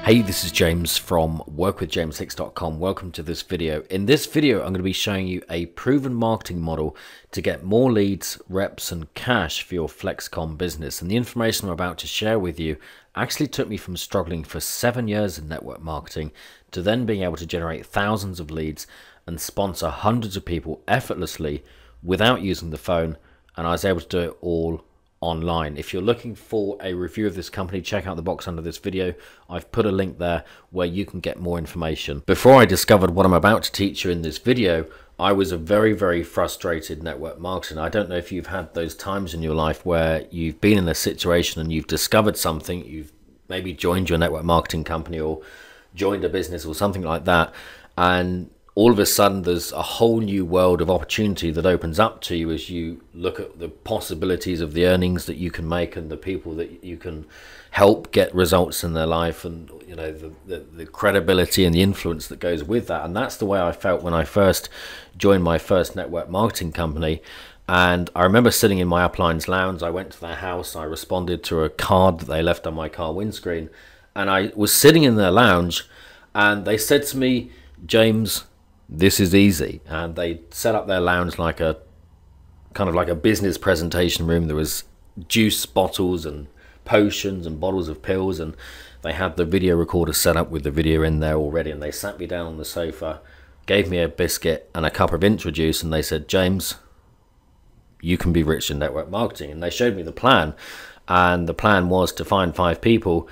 Hey, this is James from workwithjameshicks.com. Welcome to this video. In this video, I'm going to be showing you a proven marketing model to get more leads, reps, and cash for your Flexkom business. And the information I'm about to share with you actually took me from struggling for 7 years in network marketing to then being able to generate thousands of leads and sponsor hundreds of people effortlessly without using the phone. And I was able to do it all online. If you're looking for a review of this company, check out the box under this video. I've put a link there where you can get more information. Before I discovered what I'm about to teach you in this video, I was a very frustrated network marketer. I don't know if you've had those times in your life where you've been in a situation and you've discovered something, you've maybe joined your network marketing company or joined a business or something like that, and all of a sudden there's a whole new world of opportunity that opens up to you as you look at the possibilities of the earnings that you can make and the people that you can help get results in their life, and you know the credibility and the influence that goes with that. And that's the way I felt when I first joined my first network marketing company. And I remember sitting in my upline's lounge. I went to their house, I responded to a card that they left on my car windscreen, and I was sitting in their lounge and they said to me, "James, this is easy." And they set up their lounge like a kind of like a business presentation room. There was juice bottles and potions and bottles of pills, and they had the video recorder set up with the video in there already. And they sat me down on the sofa, gave me a biscuit and a cup of introjuice, and they said, "James, you can be rich in network marketing." And they showed me the plan, and the plan was to find 5 people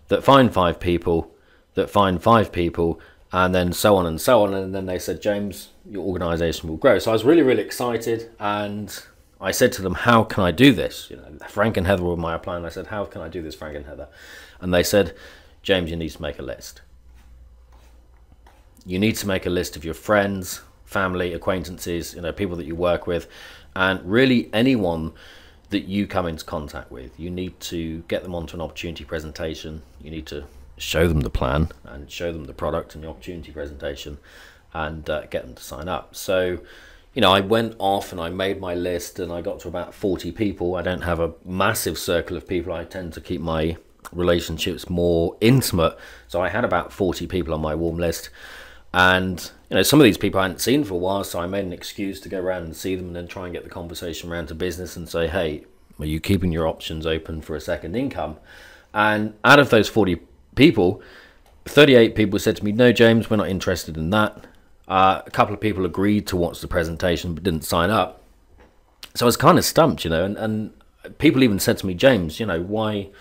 that find 5 people that find 5 people, and then so on and so on. And then they said, "James, your organization will grow." So I was really excited, and I said to them, "How can I do this?" You know, Frank and Heather were my upline. I said, "How can I do this, Frank and Heather?" And they said, "James, you need to make a list. You need to make a list of your friends, family, acquaintances, you know, people that you work with, and really anyone that you come into contact with. You need to get them onto an opportunity presentation. You need to show them the plan and show them the product and the opportunity presentation, and get them to sign up." So, you know, I went off and I made my list, and I got to about 40 people. I don't have a massive circle of people. I tend to keep my relationships more intimate. So I had about 40 people on my warm list, and you know, some of these people I hadn't seen for a while, so I made an excuse to go around and see them and then try and get the conversation around to business and say, "Hey, are you keeping your options open for a second income?" And out of those 40 people, 38 people said to me, "No, James, we're not interested in that." A couple of people agreed to watch the presentation but didn't sign up. So I was kind of stumped, you know, and people even said to me, "James, you know, why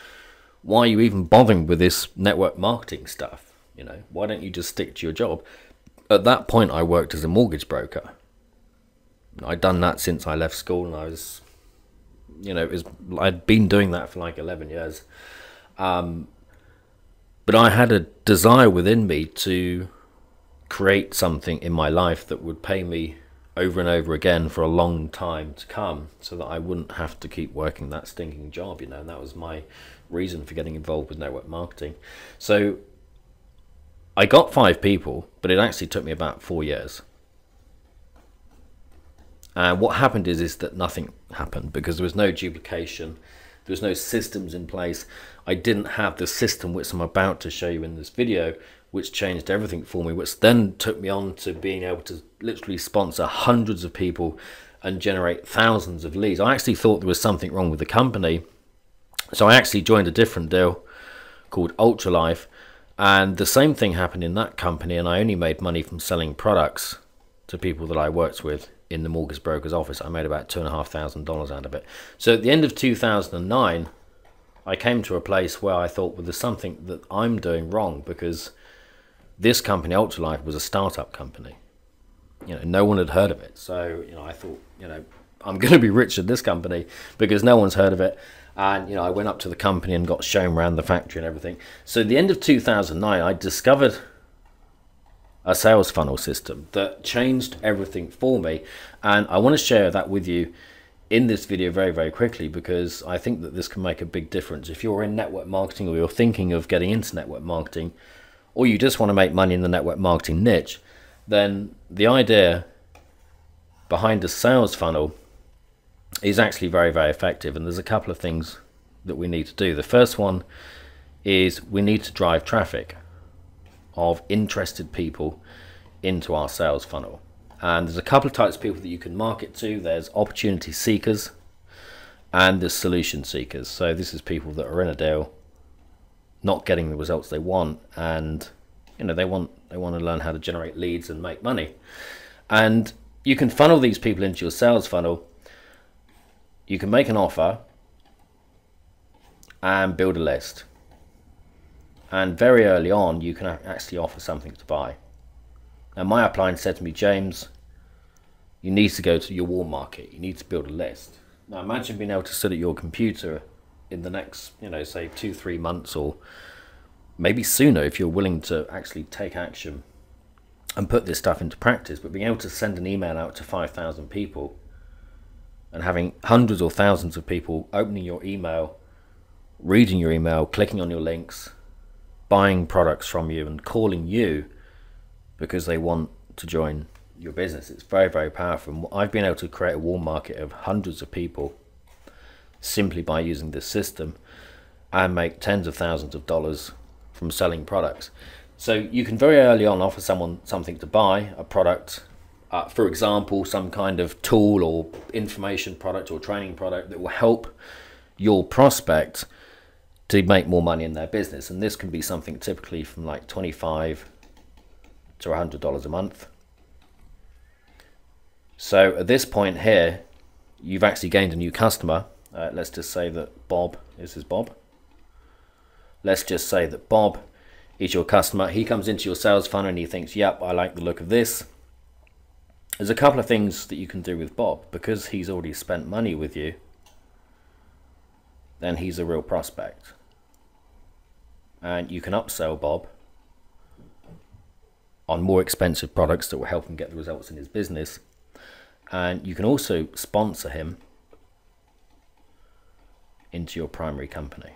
are you even bothering with this network marketing stuff? You know, why don't you just stick to your job?" At that point, I worked as a mortgage broker. I'd done that since I left school, and I was, you know, I'd been doing that for like 11 years. But I had a desire within me to create something in my life that would pay me over and over again for a long time to come, so that I wouldn't have to keep working that stinking job, you know. And that was my reason for getting involved with network marketing. So I got 5 people, but it actually took me about 4 years. And what happened is that nothing happened, because there was no duplication. There was no systems in place. I didn't have the system which I'm about to show you in this video, which changed everything for me, which then took me on to being able to literally sponsor hundreds of people and generate thousands of leads. I actually thought there was something wrong with the company, so I actually joined a different deal called Ultralife, and the same thing happened in that company, and I only made money from selling products to people that I worked with in the mortgage broker's office. I made about $2,500 out of it. So at the end of 2009, I came to a place where I thought, well, there's something that I'm doing wrong, because this company, Ultralife, was a startup company. You know, no one had heard of it. So, you know, I thought, you know, I'm going to be rich at this company because no one's heard of it. And, you know, I went up to the company and got shown around the factory and everything. So at the end of 2009, I discovered a sales funnel system that changed everything for me, and I want to share that with you in this video very quickly, because I think that this can make a big difference. If you're in network marketing, or you're thinking of getting into network marketing, or you just want to make money in the network marketing niche, then the idea behind a sales funnel is actually very effective. And there's a couple of things that we need to do. The first one is we need to drive traffic. of interested people into our sales funnel. And there's a couple of types of people that you can market to. There's opportunity seekers and there's solution seekers. So this is people that are in a deal, not getting the results they want, and they want to learn how to generate leads and make money. And you can funnel these people into your sales funnel. You can make an offer and build a list. And very early on, you can actually offer something to buy. And my upline said to me, James, you need to go to your warm market. You need to build a list. Now imagine being able to sit at your computer in the next, say 2-3 months, or maybe sooner if you're willing to actually take action and put this stuff into practice, but being able to send an email out to 5,000 people and having hundreds or thousands of people opening your email, reading your email, clicking on your links, buying products from you and calling you because they want to join your business. It's very, very powerful. And I've been able to create a warm market of hundreds of people simply by using this system and make tens of thousands of dollars from selling products. So you can very early on offer someone something to buy, a product, for example, some kind of tool or information product or training product that will help your prospect to make more money in their business. And this can be something typically from like $25 to $100 a month. So at this point here, you've actually gained a new customer. Let's just say that Bob, this is Bob. Let's just say that Bob is your customer. He comes into your sales funnel and he thinks, yep, I like the look of this. There's a couple of things that you can do with Bob. Because he's already spent money with you, then he's a real prospect. And you can upsell Bob on more expensive products that will help him get the results in his business. And you can also sponsor him into your primary company.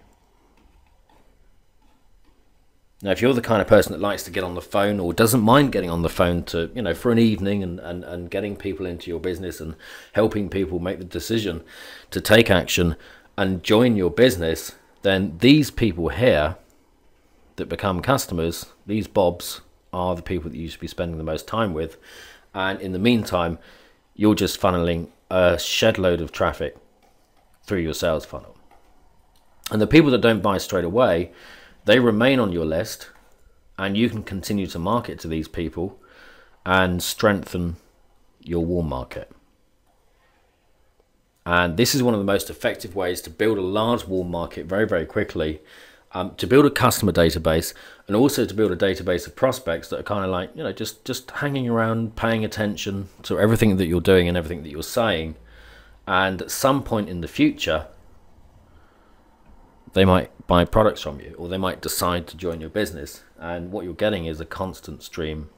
Now, if you're the kind of person that likes to get on the phone or doesn't mind getting on the phone to, for an evening and getting people into your business and helping people make the decision to take action and join your business, then these people here that become customers, these Bobs, are the people that you should be spending the most time with. And in the meantime, you're just funneling a shed load of traffic through your sales funnel. And the people that don't buy straight away, they remain on your list, and you can continue to market to these people and strengthen your warm market. And this is one of the most effective ways to build a large warm market very, very quickly, to build a customer database, and also to build a database of prospects that are kind of like, just hanging around, paying attention to everything that you're doing and everything that you're saying. And at some point in the future, they might buy products from you, or they might decide to join your business. And what you're getting is a constant stream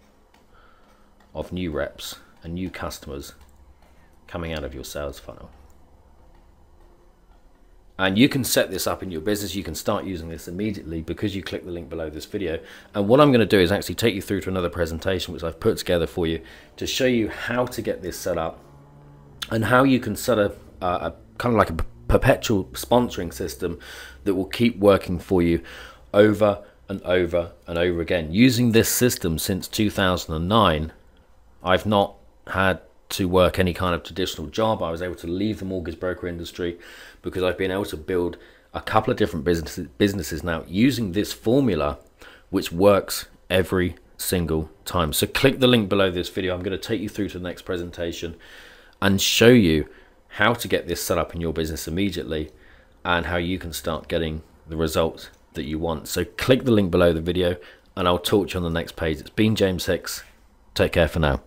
of new reps and new customers coming out of your sales funnel. And you can set this up in your business. You can start using this immediately because you click the link below this video. And what I'm going to do is actually take you through to another presentation which I've put together for you to show you how to get this set up and how you can set up a kind of like a perpetual sponsoring system that will keep working for you over and over and over again. Using this system since 2009, I've not had to work any kind of traditional job. I was able to leave the mortgage broker industry because I've been able to build a couple of different businesses now using this formula, which works every single time. So click the link below this video. I'm going to take you through to the next presentation and show you how to get this set up in your business immediately and how you can start getting the results that you want. So click the link below the video and I'll talk to you on the next page. It's been James Hicks. Take care for now.